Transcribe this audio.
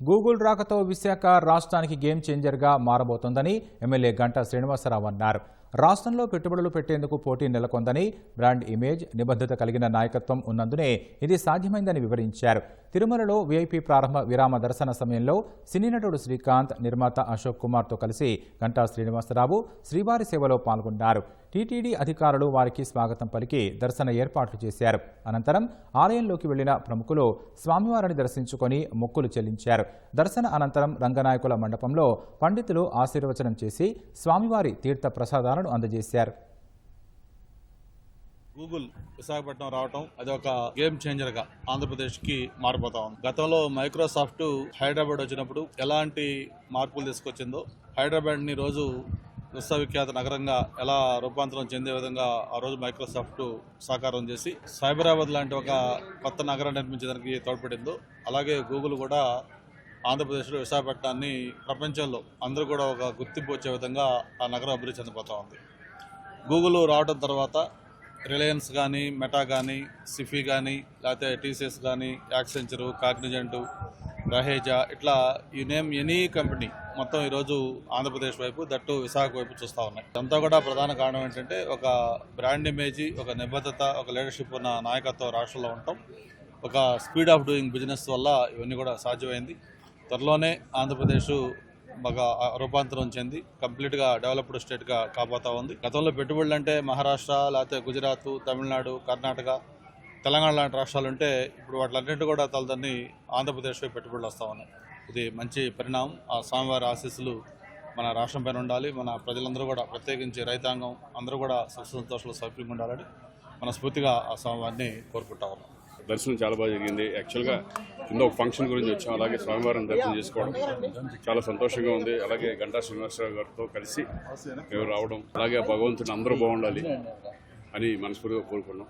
Google రాకతో విశాఖ రాష్ట్రానికి game చేంజర్గా మారబోతోందని MLA Ganta Srinivasarao అన్నారు. రాష్ట్రంలో పెట్టుబడులు పెట్టేందుకు పోటీ నెలకొందని, బ్రాండ్ ఇమేజ్, నిబద్ధత కలిగిన నాయకత్వం ఉన్నందునే ఇది సాధ్యమైందని వివరించారు. తిరుమలలో వీఐపీ ప్రారంభ విరామ దర్శన సమయంలో సినీ నటుడు శ్రీకాంత్, నిర్మాత అశోక్ కుమార్తో కలిసి గంటా శ్రీనివాసరావు శ్రీవారి సేవలో పాల్గొన్నారు. టీటీడీ అధికారులు వారికి స్వాగతం పలికి దర్శన ఏర్పాట్లు చేశారు. అనంతరం ఆలయంలోకి వెళ్లిన ప్రముఖులు స్వామివారిని దర్శించుకొని మొక్కులు చెల్లించారు. దర్శన అనంతరం రంగనాయకుల మండపంలో పండితులు ఆశీర్వచనం చేసి స్వామివారి తీర్థ ప్రసాదాలను అందజేశారు. గూగుల్ విశాఖపట్నం రావటం అది ఒక గేమ్ చేంజర్ గా ఆంధ్రప్రదేశ్ కి మారిపోతా ఉంది. గతంలో మైక్రోసాఫ్ట్ హైదరాబాద్ వచ్చినప్పుడు ఎలాంటి మార్పులు తీసుకొచ్చిందో, హైదరాబాద్ ని రోజు విశ్వవిఖ్యాత నగరంగా ఎలా రూపాంతరం చెందే విధంగా ఆ రోజు మైక్రోసాఫ్ట్ సాకారం చేసి సైబరాబాద్ లాంటి ఒక కొత్త నగరం నిర్మించడానికి తోడ్పడిందో, అలాగే గూగుల్ కూడా ఆంధ్రప్రదేశ్లో విశాఖపట్నాన్ని ప్రపంచంలో అందరూ కూడా ఒక గుర్తింపు వచ్చే విధంగా ఆ నగరం అభివృద్ధి చెందిపోతూ ఉంది. గూగుల్ రావడం తర్వాత రిలయన్స్ కానీ, మెటా కానీ, సిఫీ కానీ, లేకపోతే టీసీఎస్ కానీ, యాక్సెంచరు, కాగ్నిజెంటు, రహేజా, ఇట్లా ఈ నేమ్ ఎనీ కంపెనీ మొత్తం ఈరోజు ఆంధ్రప్రదేశ్ వైపు, దట్టు విశాఖ వైపు చూస్తూ ఉన్నాయి. ఇదంతా కూడా ప్రధాన కారణం ఏంటంటే ఒక బ్రాండ్ ఇమేజ్, ఒక నిబద్ధత, ఒక లీడర్షిప్ ఉన్న నాయకత్వం రాష్ట్రంలో ఉండటం, ఒక స్పీడ్ ఆఫ్ డూయింగ్ బిజినెస్ వల్ల ఇవన్నీ కూడా సాధ్యమైంది. త్వరలోనే ఆంధ్రప్రదేశ్ బాగా రూపాంతరం చెంది కంప్లీట్గా డెవలప్డ్ స్టేట్గా కాబోతా ఉంది. గతంలో పెట్టుబడులు అంటే మహారాష్ట్ర, లేకపోతే గుజరాత్, తమిళనాడు, కర్ణాటక, తెలంగాణ లాంటి రాష్ట్రాలు ఉంటే ఇప్పుడు వాటిలన్నింటి కూడా తలదన్ని ఆంధ్రప్రదేశ్లో పెట్టుబడులు వస్తూ ఉన్నాయి. ఇది మంచి పరిణామం. ఆ స్వామివారి ఆశీస్సులు మన రాష్ట్రం పైన ఉండాలి. మన ప్రజలందరూ కూడా, ప్రత్యేకించి రైతాంగం అందరూ కూడా సుఖ సంతోషాలు సౌకర్యంగా ఉండాలని మనస్ఫూర్తిగా ఆ స్వామివారిని కోరుకుంటా ఉన్నాం. దర్శనం చాలా బాగా జరిగింది. యాక్చువల్గా కింద ఒక ఫంక్షన్ గురించి వచ్చాం, అలాగే స్వామివారిని దర్శనం చేసుకోవడం చాలా సంతోషంగా ఉంది. అలాగే గంటా శ్రీనివాసరావు గారితో కలిసి మేము రావడం, అలాగే భగవంతుని అందరూ బాగుండాలి అని మనస్ఫూర్తిగా కోరుకున్నాం.